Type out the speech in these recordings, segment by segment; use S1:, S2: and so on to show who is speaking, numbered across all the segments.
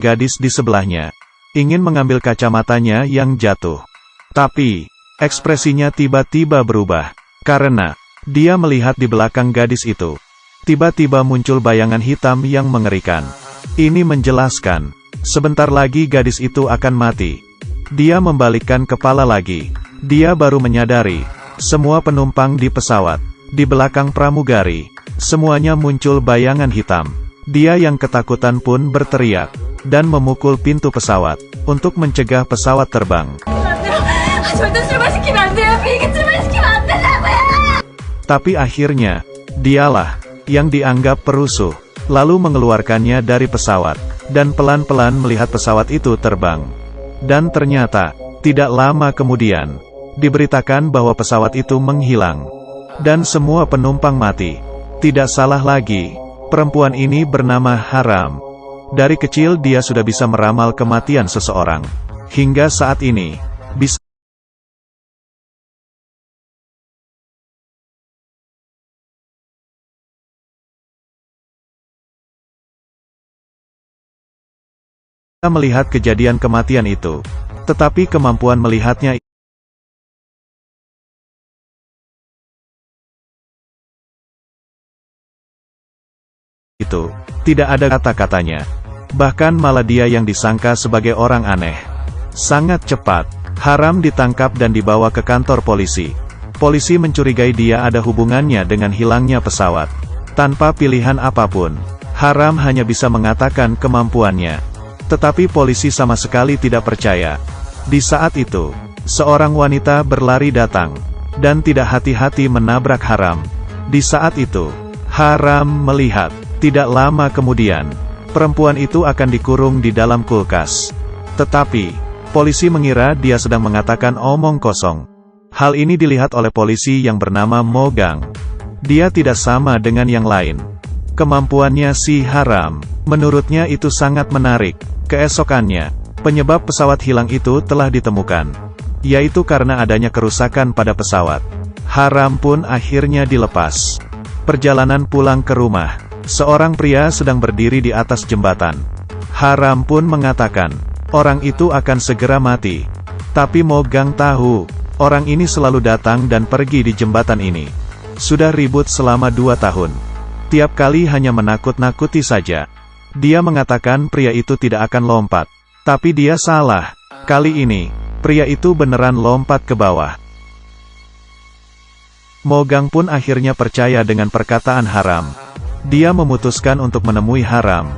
S1: gadis di sebelahnya, ingin mengambil kacamatanya yang jatuh. Tapi, ekspresinya tiba-tiba berubah, karena dia melihat di belakang gadis itu. Tiba-tiba muncul bayangan hitam yang mengerikan. Ini menjelaskan, sebentar lagi gadis itu akan mati. Dia membalikkan kepala lagi. Dia baru menyadari, semua penumpang di pesawat, di belakang pramugari, semuanya muncul bayangan hitam. Dia yang ketakutan pun berteriak, dan memukul pintu pesawat, untuk mencegah pesawat terbang. Tapi akhirnya, dialah yang dianggap perusuh, lalu mengeluarkannya dari pesawat, dan pelan-pelan melihat pesawat itu terbang. Dan ternyata, tidak lama kemudian, diberitakan bahwa pesawat itu menghilang, dan semua penumpang mati. Tidak salah lagi, perempuan ini bernama Haram. Dari kecil dia sudah bisa meramal kematian seseorang. Hingga saat ini, bisa melihat kejadian kematian itu. Tetapi kemampuan melihatnya itu, tidak ada kata-katanya. Bahkan malah dia yang disangka sebagai orang aneh. Sangat cepat, Haram ditangkap dan dibawa ke kantor polisi. Polisi mencurigai dia ada hubungannya dengan hilangnya pesawat. Tanpa pilihan apapun, Haram hanya bisa mengatakan kemampuannya. Tetapi polisi sama sekali tidak percaya. Di saat itu, seorang wanita berlari datang, dan tidak hati-hati menabrak Haram. Di saat itu, Haram melihat, tidak lama kemudian, perempuan itu akan dikurung di dalam kulkas. Tetapi, polisi mengira dia sedang mengatakan omong kosong. Hal ini dilihat oleh polisi yang bernama Mogang. Dia tidak sama dengan yang lain. Kemampuannya si Haram, menurutnya itu sangat menarik. Keesokannya, penyebab pesawat hilang itu telah ditemukan, yaitu karena adanya kerusakan pada pesawat. Haram pun akhirnya dilepas. Perjalanan pulang ke rumah, seorang pria sedang berdiri di atas jembatan. Haram pun mengatakan, orang itu akan segera mati. Tapi Mogang tahu, orang ini selalu datang dan pergi di jembatan ini. Sudah ribut selama 2 tahun. Tiap kali hanya menakut-nakuti saja. Dia mengatakan pria itu tidak akan lompat. Tapi dia salah. Kali ini, pria itu beneran lompat ke bawah. Mogang pun akhirnya percaya dengan perkataan Haram. Dia memutuskan untuk menemui Haram.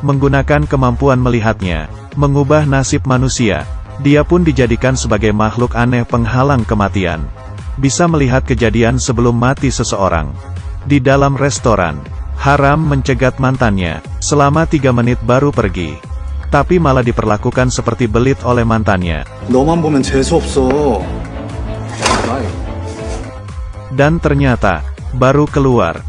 S1: Menggunakan kemampuan melihatnya, mengubah nasib manusia. Dia pun dijadikan sebagai makhluk aneh penghalang kematian. Bisa melihat kejadian sebelum mati seseorang. Di dalam restoran, Haram mencegat mantannya, selama 3 menit baru pergi. Tapi malah diperlakukan seperti belit oleh mantannya.
S2: 너만 보면 재수 없어.
S1: Dan ternyata, baru keluar.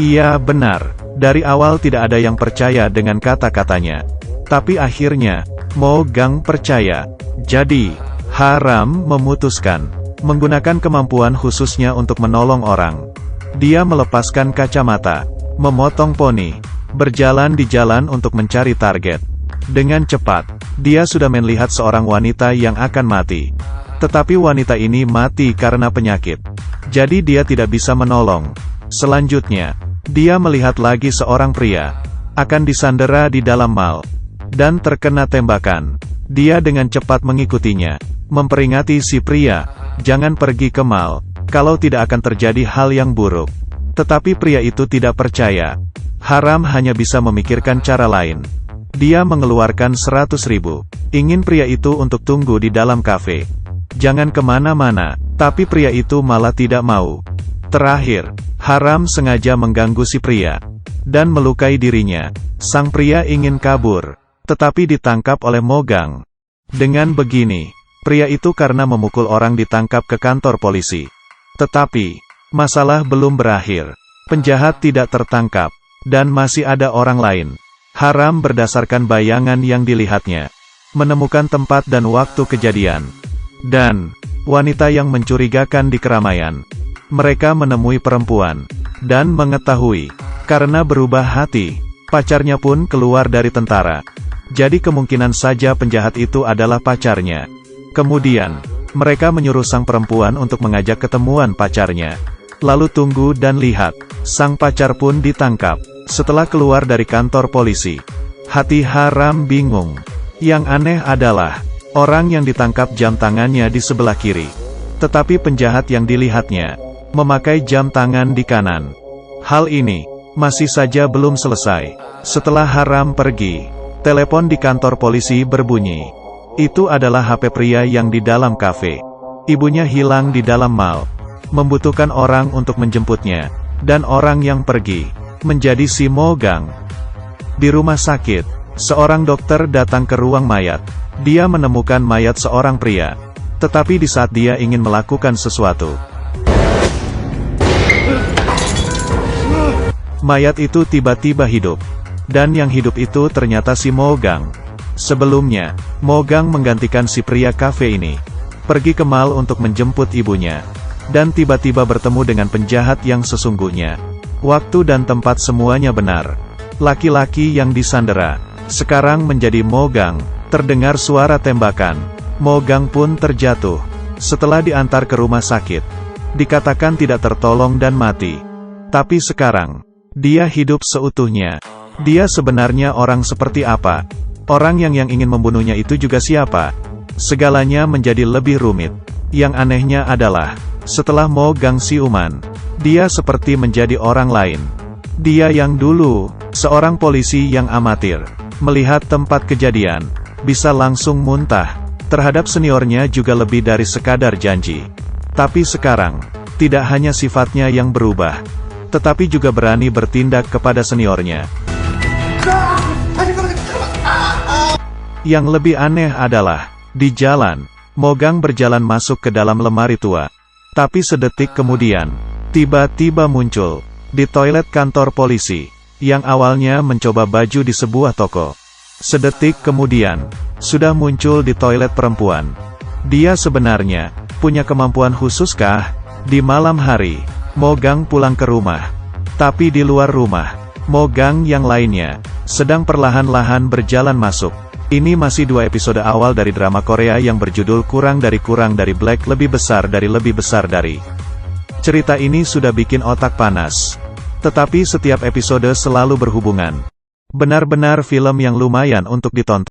S1: Iya benar, dari awal tidak ada yang percaya dengan kata-katanya. Tapi akhirnya, Mogang percaya. Jadi, Haram memutuskan, menggunakan kemampuan khususnya untuk menolong orang. Dia melepaskan kacamata, memotong poni, berjalan di jalan untuk mencari target. Dengan cepat, dia sudah melihat seorang wanita yang akan mati. Tetapi wanita ini mati karena penyakit. Jadi dia tidak bisa menolong. Selanjutnya, dia melihat lagi seorang pria, akan disandera di dalam mal, dan terkena tembakan. Dia dengan cepat mengikutinya, memperingati si pria, jangan pergi ke mal, kalau tidak akan terjadi hal yang buruk. Tetapi pria itu tidak percaya. Haram hanya bisa memikirkan cara lain. Dia mengeluarkan 100.000. Ingin pria itu untuk tunggu di dalam kafe. Jangan kemana-mana, tapi pria itu malah tidak mau. Terakhir, Haram sengaja mengganggu si pria, dan melukai dirinya. Sang pria ingin kabur, tetapi ditangkap oleh Mogang. Dengan begini, pria itu karena memukul orang ditangkap ke kantor polisi. Tetapi, masalah belum berakhir. Penjahat tidak tertangkap, dan masih ada orang lain. Haram berdasarkan bayangan yang dilihatnya, menemukan tempat dan waktu kejadian, dan wanita yang mencurigakan di keramaian. Mereka menemui perempuan, dan mengetahui, karena berubah hati, Pacarnya pun keluar dari tentara. Jadi kemungkinan saja penjahat itu adalah pacarnya. Kemudian, mereka menyuruh sang perempuan untuk mengajak ketemuan pacarnya. Lalu tunggu dan lihat, sang pacar pun ditangkap. Setelah keluar dari kantor polisi, hati Haram bingung. Yang aneh adalah, orang yang ditangkap jam tangannya di sebelah kiri. Tetapi penjahat yang dilihatnya, memakai jam tangan di kanan. Hal ini, masih saja belum selesai. Setelah Haram pergi, telepon di kantor polisi berbunyi. Itu adalah HP pria yang di dalam kafe. Ibunya hilang di dalam mal, membutuhkan orang untuk menjemputnya, dan orang yang pergi menjadi si Mo Gang. Di rumah sakit, seorang dokter datang ke ruang mayat. Dia menemukan mayat seorang pria. Tetapi di saat dia ingin melakukan sesuatu, mayat itu tiba-tiba hidup. Dan yang hidup itu ternyata si Mo Gang. Sebelumnya, Mo Gang menggantikan si pria kafe ini. Pergi ke mal untuk menjemput ibunya. Dan tiba-tiba bertemu dengan penjahat yang sesungguhnya. Waktu dan tempat semuanya benar. Laki-laki yang disandera sekarang menjadi Mo Gang. Terdengar suara tembakan. Mo Gang pun terjatuh. Setelah diantar ke rumah sakit, dikatakan tidak tertolong dan mati. Tapi sekarang, dia hidup seutuhnya. Dia sebenarnya orang seperti apa? Orang yang ingin membunuhnya itu juga siapa? Segalanya menjadi lebih rumit. Yang anehnya adalah, setelah Mo Gang siuman, dia seperti menjadi orang lain. Dia yang dulu, seorang polisi yang amatir, melihat tempat kejadian, bisa langsung muntah. Terhadap seniornya juga lebih dari sekadar janji. Tapi sekarang, tidak hanya sifatnya yang berubah, tetapi juga berani bertindak kepada seniornya. Yang lebih aneh adalah, di jalan, Mo Gang berjalan masuk ke dalam lemari tua. Tapi sedetik kemudian, tiba-tiba muncul di toilet kantor polisi, yang awalnya mencoba baju di sebuah toko. Sedetik kemudian, sudah muncul di toilet perempuan. Dia sebenarnya punya kemampuan khususkah? Di malam hari, Mo Gang pulang ke rumah. Tapi di luar rumah, Mo Gang yang lainnya sedang perlahan-lahan berjalan masuk. Ini masih 2 episode awal dari drama Korea yang berjudul Kurang dari Black lebih besar dari. Cerita ini sudah bikin otak panas. Tetapi setiap episode selalu berhubungan. Benar-benar film yang lumayan untuk ditonton.